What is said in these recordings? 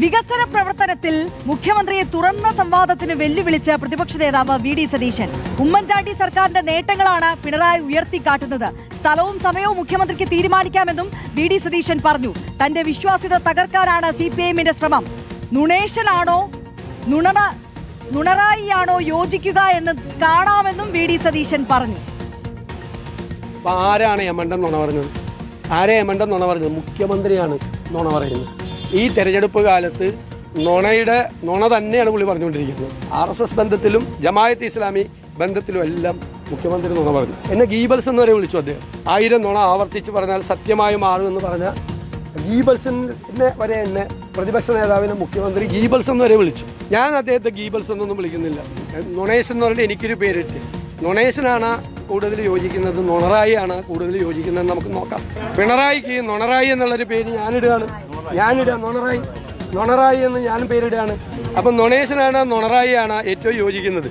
വികസന പ്രവർത്തനത്തിൽ മുഖ്യമന്ത്രിയെ തുറന്ന സംവാദത്തിന് വെല്ലുവിളിച്ച് പ്രതിപക്ഷ നേതാവ് വി.ഡി. സതീശൻ. ഉമ്മൻചാണ്ടി സർക്കാരിന്റെ നേട്ടങ്ങളാണ് പിണറായി ഉയർത്തിക്കാട്ടുന്നത്. സ്ഥലവും സമയവും മുഖ്യമന്ത്രിക്ക് തീരുമാനിക്കാമെന്നും വി.ഡി. സതീശൻ പറഞ്ഞു. തന്റെ വിശ്വാസ്യത തകർക്കാനാണ് CPIMന്റെ ശ്രമം. നുണേശനാണോ നുണറായിയാണോ യോജിക്കുക എന്ന് കാണാമെന്നും വി.ഡി. സതീശൻ പറഞ്ഞു. ആരാണ് യമണ്ടൻ നുണ പറഞ്ഞത്? ആരെ യമണ്ടൻ നുണ പറഞ്ഞത്? മുഖ്യമന്ത്രിയാണ് നുണ പറയുന്നത്. ഈ തെരഞ്ഞെടുപ്പ് കാലത്ത് നുണ തന്നെയാണ് പുള്ളി പറഞ്ഞുകൊണ്ടിരിക്കുന്നത്. RSS ബന്ധത്തിലും ജമാഅത്ത് ഇസ്ലാമി ബന്ധത്തിലും എല്ലാം മുഖ്യമന്ത്രി നുണ പറഞ്ഞു. എന്നെ ഗീബൽസ് എന്ന് വരെ വിളിച്ചു അദ്ദേഹം. 1000 നുണ ആവർത്തിച്ച് പറഞ്ഞാൽ സത്യമായി മാറുമെന്ന് പറഞ്ഞ ഗീബൽസിനെ വരെ എന്നെ പ്രതിപക്ഷ നേതാവിനെ മുഖ്യമന്ത്രി ഗീബൽസ് എന്ന് വരെ വിളിച്ചു. ഞാൻ അദ്ദേഹത്തെ ഗീബൽസ് എന്നൊന്നും വിളിക്കുന്നില്ല. നുണേശൻ എന്ന് പറഞ്ഞാൽ എനിക്കൊരു പേരിട്ട്. നുണേശനാണ് കൂടുതൽ യോജിക്കുന്നത്, നുണറായിയാണ് കൂടുതൽ യോജിക്കുന്നത്. നമുക്ക് നോക്കാം. പിണറായിക്ക് നുണറായി എന്നുള്ളൊരു പേര് ഞാനിടുക നുണറായി എന്ന് ഞാൻ പേരിടുകയാണ്. അപ്പം നുണേശനാണ് നുണറായിയാണ് ഏറ്റവും യോജിക്കുന്നത്.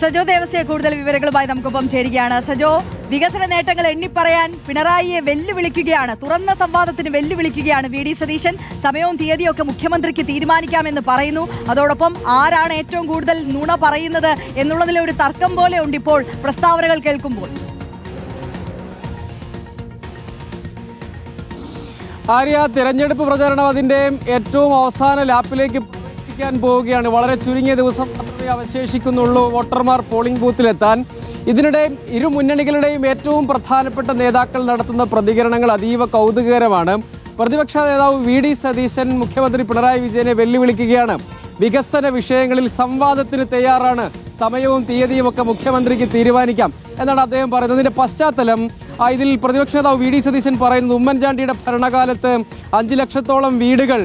സജോ ദേവസ്യ കൂടുതൽ വിവരങ്ങളുമായി നമുക്കൊപ്പം ചേരുകയാണ്. സജോ, വികസന നേട്ടങ്ങൾ എണ്ണിപ്പറയാൻ പിണറായിയെ വെല്ലുവിളിക്കുകയാണ്, തുറന്ന സംവാദത്തിന് വെല്ലുവിളിക്കുകയാണ് വി.ഡി. സതീശൻ. സമയവും തീയതിയും ഒക്കെ മുഖ്യമന്ത്രിക്ക് തീരുമാനിക്കാമെന്ന് പറയുന്നു. അതോടൊപ്പം ആരാണ് ഏറ്റവും കൂടുതൽ നുണ പറയുന്നത് എന്നുള്ളതിലെ ഒരു തർക്കം പോലെ ഉണ്ട് ഇപ്പോൾ പ്രസ്താവനകൾ കേൾക്കുമ്പോൾ. ആര്യ, തിരഞ്ഞെടുപ്പ് പ്രചരണം അതിന്റെ ഏറ്റവും അവസാന ലാപ്പിലേക്ക് പോവുകയാണ്. വളരെ ചുരുങ്ങിയ ദിവസം മാത്രമേ അവശേഷിക്കുന്നുള്ളൂ വോട്ടർമാർ പോളിംഗ് ബൂത്തിലെത്താൻ. ഇതിനിടെ ഇരു മുന്നണികളുടെയും ഏറ്റവും പ്രധാനപ്പെട്ട നേതാക്കൾ നടത്തുന്ന പ്രതികരണങ്ങൾ അതീവ കൗതുകകരമാണ്. പ്രതിപക്ഷ നേതാവ് വി.ഡി. സതീശൻ മുഖ്യമന്ത്രി പിണറായി വിജയനെ വെല്ലുവിളിക്കുകയാണ്. വികസന വിഷയങ്ങളിൽ സംവാദത്തിന് തയ്യാറാണ്, സമയവും തീയതിയും ഒക്കെ മുഖ്യമന്ത്രിക്ക് തീരുമാനിക്കാം എന്നാണ് അദ്ദേഹം പറയുന്നത്. ഇതിന്റെ പശ്ചാത്തലം ഇതിൽ പ്രതിപക്ഷ നേതാവ് വി.ഡി. സതീശൻ പറയുന്നത് ഉമ്മൻചാണ്ടിയുടെ ഭരണകാലത്ത് 5 ലക്ഷത്തോളം വീടുകൾ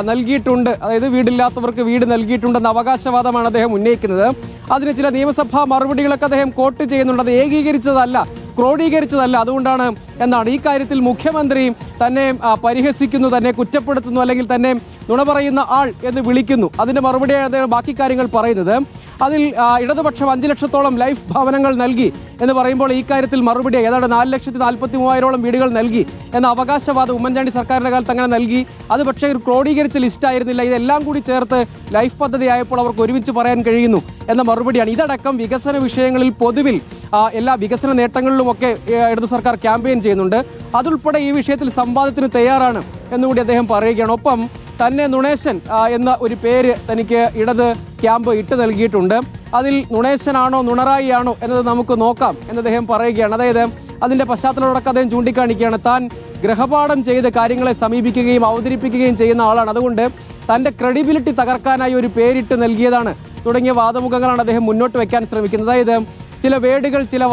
നൽകിയിട്ടുണ്ട്, അതായത് വീടില്ലാത്തവർക്ക് വീട് നൽകിയിട്ടുണ്ടെന്ന അവകാശവാദമാണ് അദ്ദേഹം ഉന്നയിക്കുന്നത്. അതിന് ചില നിയമസഭാ മറുപടികളൊക്കെ അദ്ദേഹം കോട്ട് ചെയ്യുന്നുണ്ട്. അത് ഏകീകരിച്ചതല്ല, ക്രോഡീകരിച്ചതല്ല. അതുകൊണ്ടാണ് എന്നാണ് ഈ കാര്യത്തിൽ മുഖ്യമന്ത്രി തന്നെ പരിഹസിക്കുന്നു, തന്നെ കുറ്റപ്പെടുത്തുന്നു, അല്ലെങ്കിൽ തന്നെ നുണ പറയുന്ന ആൾ എന്ന് വിളിക്കുന്നു. അതിന്റെ മറുപടിയായി അദ്ദേഹം ബാക്കി കാര്യങ്ങൾ പറയുന്നത്. അതിൽ ഇടതുപക്ഷം 5 ലക്ഷത്തോളം ലൈഫ് ഭവനങ്ങൾ നൽകി എന്ന് പറയുമ്പോൾ ഈ കാര്യത്തിൽ മറുപടിയായി ഏതാണ്ട് 4,43,000 വീടുകൾ നൽകി എന്ന അവകാശവാദം ഉമ്മൻചാണ്ടി സർക്കാരിന്റെ കാലത്ത് അങ്ങനെ നൽകി. അത് പക്ഷേ ഒരു ക്രോഡീകരിച്ച ലിസ്റ്റ് ആയിരുന്നില്ല. ഇതെല്ലാം കൂടി ചേർത്ത് ലൈഫ് പദ്ധതി ആയപ്പോൾ അവർക്ക് ഒരുമിച്ച് പറയാൻ കഴിയുന്നു എന്ന മറുപടിയാണ്. ഇതടക്കം വികസന വിഷയങ്ങളിൽ പൊതുവിൽ എല്ലാ വികസന നേട്ടങ്ങളിലുമൊക്കെ ഇടതു സർക്കാർ ക്യാമ്പയിൻ ചെയ്യുന്നുണ്ട്. അതുൾപ്പെടെ ഈ വിഷയത്തിൽ സംവാദത്തിന് തയ്യാറാണ് എന്നുകൂടി അദ്ദേഹം പറയുകയാണ്. ഒപ്പം തന്നെ നുണേശൻ എന്ന ഒരു പേര് തനിക്ക് ഇടത് ക്യാമ്പ് ഇട്ട് നൽകിയിട്ടുണ്ട്. അതിൽ നുണേശനാണോ നുണറായിയാണോ എന്നത് നമുക്ക് നോക്കാം എന്ന് അദ്ദേഹം പറയുകയാണ്. അതായത് അതിന്റെ പശ്ചാത്തലമടക്കം അദ്ദേഹം ചൂണ്ടിക്കാണിക്കുകയാണ്. താൻ ഗ്രഹപാഠം ചെയ്ത് കാര്യങ്ങളെ സമീപിക്കുകയും അവതരിപ്പിക്കുകയും ചെയ്യുന്ന ആളാണ്. അതുകൊണ്ട് തന്റെ ക്രെഡിബിലിറ്റി തകർക്കാനായി ഒരു പേരിട്ട് നൽകിയതാണ് തുടങ്ങിയ വാദമുഖങ്ങളാണ് അദ്ദേഹം മുന്നോട്ട് വെക്കാൻ ശ്രമിക്കുന്നത്. അതായത് ചില വേർഡുകൾ, ചില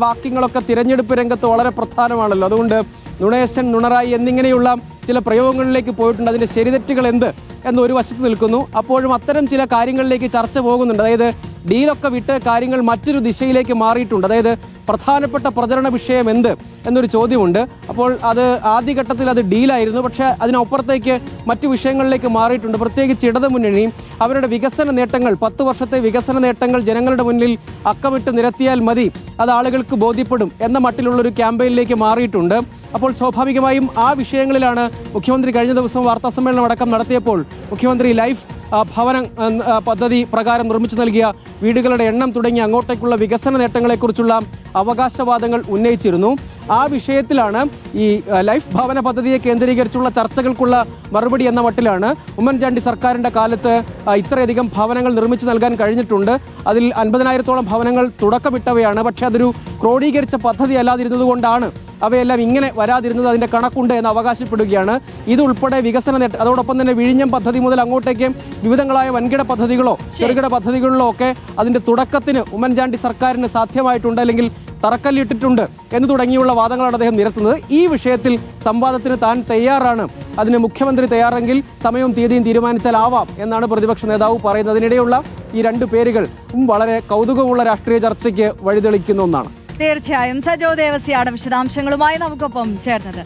വാക്യങ്ങളൊക്കെ തിരഞ്ഞെടുപ്പ് രംഗത്ത് വളരെ പ്രധാനമാണല്ലോ. അതുകൊണ്ട് നുണേശൻ, നുണറായി എന്നിങ്ങനെയുള്ള ചില പ്രയോഗങ്ങളിലേക്ക് പോയിട്ടുണ്ട്. അതിന്റെ ശരിതെറ്റുകൾ എന്ത് എന്നൊരു വശത്ത് നിൽക്കുന്നു. അപ്പോഴും അത്തരം ചില കാര്യങ്ങളിലേക്ക് ചർച്ച പോകുന്നുണ്ട്. അതായത് ഡീലൊക്കെ വിട്ട് കാര്യങ്ങൾ മറ്റൊരു ദിശയിലേക്ക് മാറിയിട്ടുണ്ട്. അതായത് പ്രധാനപ്പെട്ട പ്രചരണ വിഷയം എന്ത് എന്നൊരു ചോദ്യമുണ്ട്. അപ്പോൾ അത് ആദ്യഘട്ടത്തിൽ അത് ഡീലായിരുന്നു, പക്ഷേ അതിനപ്പുറത്തേക്ക് മറ്റു വിഷയങ്ങളിലേക്ക് മാറിയിട്ടുണ്ട്. പ്രത്യേകിച്ച് ഇടതു മുന്നണി അവരുടെ വികസന നേട്ടങ്ങൾ, 10 വർഷത്തെ വികസന നേട്ടങ്ങൾ ജനങ്ങളുടെ മുന്നിൽ അക്കമിട്ട് നിരത്തിയാൽ മതി, അത് ആളുകൾക്ക് ബോധ്യപ്പെടും എന്ന മട്ടിലുള്ളൊരു ക്യാമ്പയിനിലേക്ക് മാറിയിട്ടുണ്ട്. അപ്പോൾ സ്വാഭാവികമായും ആ വിഷയങ്ങളിലാണ് മുഖ്യമന്ത്രി കഴിഞ്ഞ ദിവസം വാർത്താസമ്മേളനം അടക്കം നടത്തിയപ്പോൾ മുഖ്യമന്ത്രി ലൈഫ് ഭവന പദ്ധതി പ്രകാരം നിർമ്മിച്ചു നൽകിയ വീടുകളുടെ എണ്ണം തുടങ്ങി അങ്ങോട്ടേക്കുള്ള വികസന നേട്ടങ്ങളെക്കുറിച്ചുള്ള അവകാശവാദങ്ങൾ ഉന്നയിച്ചിരുന്നു. ആ വിഷയത്തിലാണ് ഈ ലൈഫ് ഭവന പദ്ധതിയെ കേന്ദ്രീകരിച്ചുള്ള ചർച്ചകൾക്കുള്ള മറുപടി എന്ന മട്ടിലാണ് ഉമ്മൻചാണ്ടി സർക്കാരിന്റെ കാലത്ത് ഇത്രയധികം ഭവനങ്ങൾ നിർമ്മിച്ചു നൽകാൻ കഴിഞ്ഞിട്ടുണ്ട്. അതിൽ 50,000-ഓളം ഭവനങ്ങൾ തുടക്കമിട്ടവയാണ്. പക്ഷെ അതൊരു ക്രോഡീകരിച്ച പദ്ധതി അല്ലാതിരുന്നത് കൊണ്ടാണ് അവയെല്ലാം ഇങ്ങനെ വരാതിരുന്നത്, അതിന്റെ കണക്കുണ്ട് എന്ന് അവകാശപ്പെടുകയാണ്. ഇതുൾപ്പെടെ വികസന നേട്ടം, അതോടൊപ്പം തന്നെ വിഴിഞ്ഞം പദ്ധതി മുതൽ അങ്ങോട്ടേക്ക് വിവിധങ്ങളായ വൻകിട പദ്ധതികളോ ചെറുകിട പദ്ധതികളിലോ ഒക്കെ അതിന്റെ തുടക്കത്തിന് ഉമ്മൻചാണ്ടി സർക്കാരിന് സാധ്യമായിട്ടുണ്ട്, അല്ലെങ്കിൽ തറക്കല്ലിട്ടിട്ടുണ്ട് എന്ന് തുടങ്ങിയുള്ള വാദങ്ങളാണ് അദ്ദേഹം നിരത്തുന്നത്. ഈ വിഷയത്തിൽ സംവാദത്തിന് താൻ തയ്യാറാണ്, അതിന് മുഖ്യമന്ത്രി തയ്യാറെങ്കിൽ സമയവും തീയതിയും തീരുമാനിച്ചാൽ ആവാം എന്നാണ് പ്രതിപക്ഷ നേതാവ് പറയുന്നത്. അതിനിടെയുള്ള ഈ 2 പേരുകൾ വളരെ കൗതുകമുള്ള രാഷ്ട്രീയ ചർച്ചയ്ക്ക് വഴിതെളിക്കുന്ന ഒന്നാണ്. തീർച്ചയായും സജോ ദേവസ്യാണ് വിശദാംശങ്ങളുമായി നമുക്കൊപ്പം ചേർന്നത്.